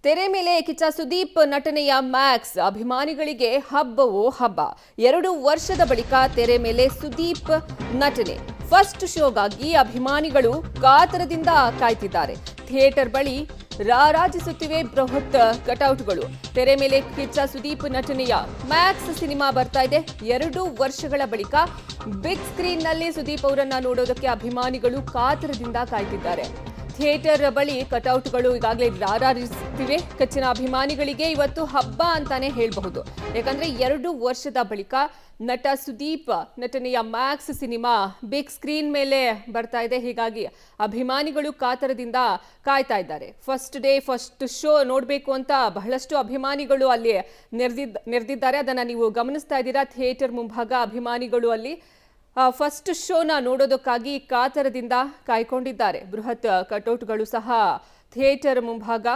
ತೆರೆ ಮೇಲೆ ಕಿಚ್ಚ ಸುದೀಪ್ ನಟನೆಯ ಮ್ಯಾಕ್ಸ್ ಅಭಿಮಾನಿಗಳಿಗೆ ಹಬ್ಬವೋ ಹಬ್ಬ. 2 ವರ್ಷದ ಬಳಿಕ ತೆರೆ ಮೇಲೆ ಸುದೀಪ್ ನಟನೆ. ಫಸ್ಟ್ ಶೋಗಾಗಿ ಅಭಿಮಾನಿಗಳು ಕಾತರದಿಂದ ಕಾಯ್ತಿದ್ದಾರೆ. ಥಿಯೇಟರ್ ಬಳಿ ರಾರಾಜಿಸುತ್ತಿವೆ ಬೃಹತ್ ಕಟೌಟ್ಗಳು. ತೆರೆ ಮೇಲೆ ಕಿಚ್ಚ ಸುದೀಪ್ ನಟನೆಯ ಮ್ಯಾಕ್ಸ್ ಸಿನಿಮಾ ಬರ್ತಾ ಇದೆ. 2 ವರ್ಷಗಳ ಬಳಿಕ ಬಿಗ್ ಸ್ಕ್ರೀನ್ ನಲ್ಲಿ ಸುದೀಪ್ ಅವರನ್ನ ನೋಡೋದಕ್ಕೆ ಅಭಿಮಾನಿಗಳು ಕಾತರದಿಂದ ಕಾಯ್ತಿದ್ದಾರೆ. ಥಿಯೇಟರ್ ಬಳಿ ಕಟೌಟ್ಗಳು ಈಗಾಗಲೇ ರಾರಾಜಿಸುತ್ತಿವೆ. ಕಚ್ಚಿನ ಅಭಿಮಾನಿಗಳಿಗೆ ಇವತ್ತು ಹಬ್ಬ ಅಂತಾನೆ ಹೇಳಬಹುದು. ಯಾಕಂದ್ರೆ 2 ವರ್ಷದ ಬಳಿಕ ನಟ ಸುದೀಪ್ ನಟನೆಯ ಮ್ಯಾಕ್ಸ್ ಸಿನಿಮಾ ಬಿಗ್ ಸ್ಕ್ರೀನ್ ಮೇಲೆ ಬರ್ತಾ ಇದೆ. ಹೀಗಾಗಿ ಅಭಿಮಾನಿಗಳು ಕಾತರದಿಂದ ಕಾಯ್ತಾ ಇದ್ದಾರೆ. ಫಸ್ಟ್ ಡೇ ಫಸ್ಟ್ ಶೋ ನೋಡಬೇಕು ಅಂತ ಬಹಳಷ್ಟು ಅಭಿಮಾನಿಗಳು ಅಲ್ಲಿ ನೆರೆದಿದ್ದಾರೆ. ಅದನ್ನ ನೀವು ಗಮನಿಸ್ತಾ ಇದ್ದೀರಾ. ಥಿಯೇಟರ್ ಮುಂಭಾಗ ಅಭಿಮಾನಿಗಳು ಅಲ್ಲಿ ಫಸ್ಟ್ ಶೋನ ನೋಡೋದಕ್ಕಾಗಿ ಕಾತರದಿಂದ ಕಾಯ್ಕೊಂಡಿದ್ದಾರೆ. ಬೃಹತ್ ಕಟೌಟ್ಗಳು ಸಹ ಥಿಯೇಟರ್ ಮುಂಭಾಗ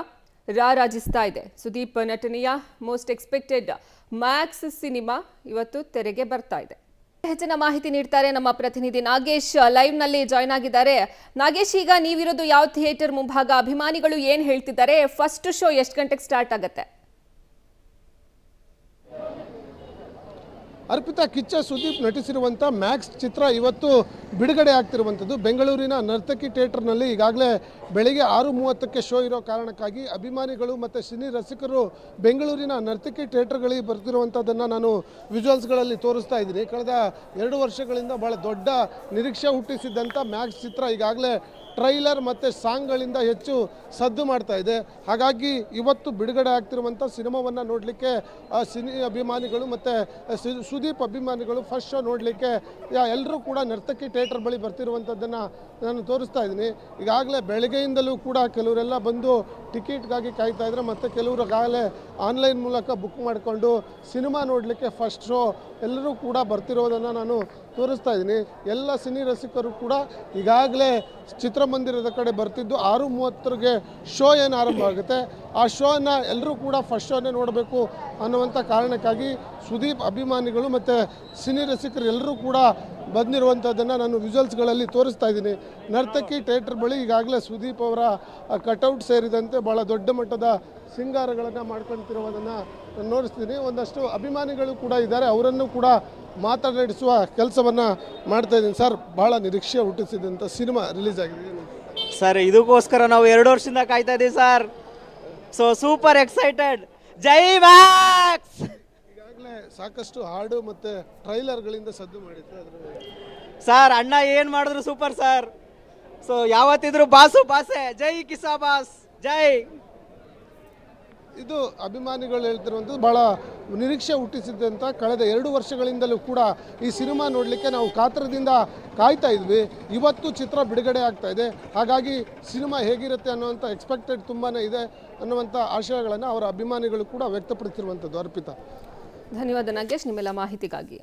ರಾರಾಜಿಸ್ತಾ ಇದೆ. ಸುದೀಪ್ ನಟನೆಯ ಮೋಸ್ಟ್ ಎಕ್ಸ್ಪೆಕ್ಟೆಡ್ ಮ್ಯಾಕ್ಸ್ ಸಿನಿಮಾ ಇವತ್ತು ತೆರೆಗೆ ಬರ್ತಾ ಇದೆ. ಹೆಚ್ಚಿನ ಮಾಹಿತಿ ನೀಡ್ತಾರೆ ನಮ್ಮ ಪ್ರತಿನಿಧಿ ನಾಗೇಶ್, ಲೈವ್ ನಲ್ಲಿ ಜಾಯ್ನ್ ಆಗಿದ್ದಾರೆ. ನಾಗೇಶ್, ಈಗ ನೀವಿರೋದು ಯಾವ ಥಿಯೇಟರ್ ಮುಂಭಾಗ? ಅಭಿಮಾನಿಗಳು ಏನ್ ಹೇಳ್ತಿದ್ದಾರೆ? ಫಸ್ಟ್ ಶೋ ಎಷ್ಟು ಗಂಟೆಗೆ ಸ್ಟಾರ್ಟ್ ಆಗುತ್ತೆ? ಅರ್ಪಿತಾ, ಕಿಚ್ಚ ಸುದೀಪ್ ನಟಿಸಿರುವಂಥ ಮ್ಯಾಕ್ಸ್ ಚಿತ್ರ ಇವತ್ತು ಬಿಡುಗಡೆ ಆಗ್ತಿರುವಂಥದ್ದು ಬೆಂಗಳೂರಿನ ನರ್ತಕಿ ಥಿಯೇಟರ್ನಲ್ಲಿ. ಈಗಾಗಲೇ ಬೆಳಿಗ್ಗೆ 6:30ಕ್ಕೆ ಶೋ ಇರೋ ಕಾರಣಕ್ಕಾಗಿ ಅಭಿಮಾನಿಗಳು ಮತ್ತು ಸಿನಿ ರಸಿಕರು ಬೆಂಗಳೂರಿನ ನರ್ತಕಿ ಥಿಯೇಟರ್ಗಳಿಗೆ ಬರ್ತಿರುವಂಥದ್ದನ್ನು ನಾನು ವಿಜುವಲ್ಸ್ಗಳಲ್ಲಿ ತೋರಿಸ್ತಾ ಇದ್ದೀನಿ. ಕಳೆದ 2 ವರ್ಷಗಳಿಂದ ಭಾಳ ದೊಡ್ಡ ನಿರೀಕ್ಷೆ ಹುಟ್ಟಿಸಿದ್ದಂಥ ಮ್ಯಾಕ್ಸ್ ಚಿತ್ರ ಈಗಾಗಲೇ ಟ್ರೈಲರ್ ಮತ್ತು ಸಾಂಗ್ಗಳಿಂದ ಹೆಚ್ಚು ಸದ್ದು ಮಾಡ್ತಾ ಇದೆ. ಹಾಗಾಗಿ ಇವತ್ತು ಬಿಡುಗಡೆ ಆಗ್ತಿರುವಂಥ ಸಿನಿಮಾವನ್ನು ನೋಡಲಿಕ್ಕೆ ಸಿನಿ ಅಭಿಮಾನಿಗಳು ಮತ್ತು ಸುದೀಪ್ ಅಭಿಮಾನಿಗಳು ಫಸ್ಟ್ ಶೋ ನೋಡಲಿಕ್ಕೆ ಎಲ್ಲರೂ ಕೂಡ ನರ್ತಕಿ ಥಿಯೇಟರ್ ಬಳಿ ಬರ್ತಿರುವಂಥದ್ದನ್ನು ನಾನು ತೋರಿಸ್ತಾ ಇದ್ದೀನಿ. ಈಗಾಗಲೇ ಬೆಳಗ್ಗೆಯಿಂದಲೂ ಕೂಡ ಕೆಲವರೆಲ್ಲ ಬಂದು ಟಿಕೆಟ್ಗಾಗಿ ಕಾಯ್ತಾ ಇದ್ದಾರೆ ಮತ್ತು ಕೆಲವರು ಈಗಾಗಲೇ ಆನ್ಲೈನ್ ಮೂಲಕ ಬುಕ್ ಮಾಡಿಕೊಂಡು ಸಿನಿಮಾ ನೋಡಲಿಕ್ಕೆ ಫಸ್ಟ್ ಶೋ ಎಲ್ಲರೂ ಕೂಡ ಬರ್ತಿರೋದನ್ನು ನಾನು ತೋರಿಸ್ತಾ ಇದ್ದೀನಿ. ಎಲ್ಲ ಸಿನಿ ರಸಿಕರು ಕೂಡ ಈಗಾಗಲೇ ಚಿತ್ರಮಂದಿರದ ಕಡೆ ಬರ್ತಿದ್ದು 6:30ಗೆ ಶೋ ಏನು ಆರಂಭ ಆಗುತ್ತೆ ಆ ಶೋನ ಎಲ್ಲರೂ ಕೂಡ ಫಸ್ಟ್ ಶೋನೇ ನೋಡಬೇಕು ಅನ್ನುವಂಥ ಕಾರಣಕ್ಕಾಗಿ ಸುದೀಪ್ ಅಭಿಮಾನಿಗಳು ಮತ್ತು ಸಿನಿ ರಸಿಕರು ಎಲ್ಲರೂ ಕೂಡ ಬಂದಿರುವಂಥದ್ದನ್ನು ನಾನು ವಿಜುವಲ್ಸ್ಗಳಲ್ಲಿ ತೋರಿಸ್ತಾ ಇದ್ದೀನಿ. ನರ್ತಕಿ ಥಿಯೇಟರ್ ಬಳಿ ಈಗಾಗಲೇ ಸುದೀಪ್ ಅವರ ಕಟೌಟ್ ಸೇರಿದಂತೆ ಭಾಳ ದೊಡ್ಡ ಮಟ್ಟದ ಸಿಂಗಾರಗಳನ್ನು ಮಾಡ್ಕೊಳ್ತಿರೋದನ್ನು ನಾನು ನೋಡಿಸ್ತೀನಿ. ಒಂದಷ್ಟು ಅಭಿಮಾನಿಗಳು ಕೂಡ ಇದ್ದಾರೆ, ಅವರನ್ನು ಕೂಡ ಮಾತನಾಡಿಸುವ ಕೆಲಸವನ್ನು ಮಾಡ್ತಾ ಇದ್ದೀನಿ. ಸರ್, ಭಾಳ ನಿರೀಕ್ಷೆ ಹುಟ್ಟಿಸಿದಂಥ ಸಿನಿಮಾ ರಿಲೀಸ್ ಆಗಿದೆ ಸರ್. ಇದಕ್ಕೋಸ್ಕರ ನಾವು 2 ವರ್ಷದಿಂದ ಕಾಯ್ತಾ ಇದ್ದೀವಿ ಸರ್. So super excited. ಜೈ ಮ್ಯಾಕ್ಸ್. ಈಗಾಗಲೇ ಸಾಕಷ್ಟು ಹಾಡು ಮತ್ತು ಟ್ರೈಲರ್ಗಳಿಂದ ಸದ್ದು ಮಾಡಿತ್ತು ಸರ್. ಅಣ್ಣ ಏನು ಮಾಡಿದ್ರು ಸೂಪರ್ ಸರ್. ಸೊ ಯಾವತ್ತಿದ್ರು ಬಾಸು ಬಾಸೆ. ಜೈ ಕಿಸಾ ಬಾಸ್ ಜೈ. ಇದು ಅಭಿಮಾನಿಗಳು ಹೇಳ್ತಿರುವಂಥದ್ದು ಭಾಳ ನಿರೀಕ್ಷೆ ಹುಟ್ಟಿಸಿದ್ದಂಥ ಕಳೆದ 2 ವರ್ಷಗಳಿಂದಲೂ ಕೂಡ ಈ ಸಿನಿಮಾ ನೋಡಲಿಕ್ಕೆ ನಾವು ಕಾತರದಿಂದ ಕಾಯ್ತಾ ಇದ್ವಿ. ಇವತ್ತು ಚಿತ್ರ ಬಿಡುಗಡೆ ಆಗ್ತಾ ಇದೆ. ಹಾಗಾಗಿ ಸಿನಿಮಾ ಹೇಗಿರುತ್ತೆ ಅನ್ನುವಂಥ ಎಕ್ಸ್ಪೆಕ್ಟೆಡ್ ತುಂಬಾ ಇದೆ ಅನ್ನುವಂಥ ಆಶಯಗಳನ್ನು ಅವರ ಅಭಿಮಾನಿಗಳು ಕೂಡ ವ್ಯಕ್ತಪಡಿಸಿರುವಂಥದ್ದು. ಅರ್ಪಿತಾ, ಧನ್ಯವಾದ ನಾಗೇಶ್ ನಿಮ್ಮೆಲ್ಲ ಮಾಹಿತಿಗಾಗಿ.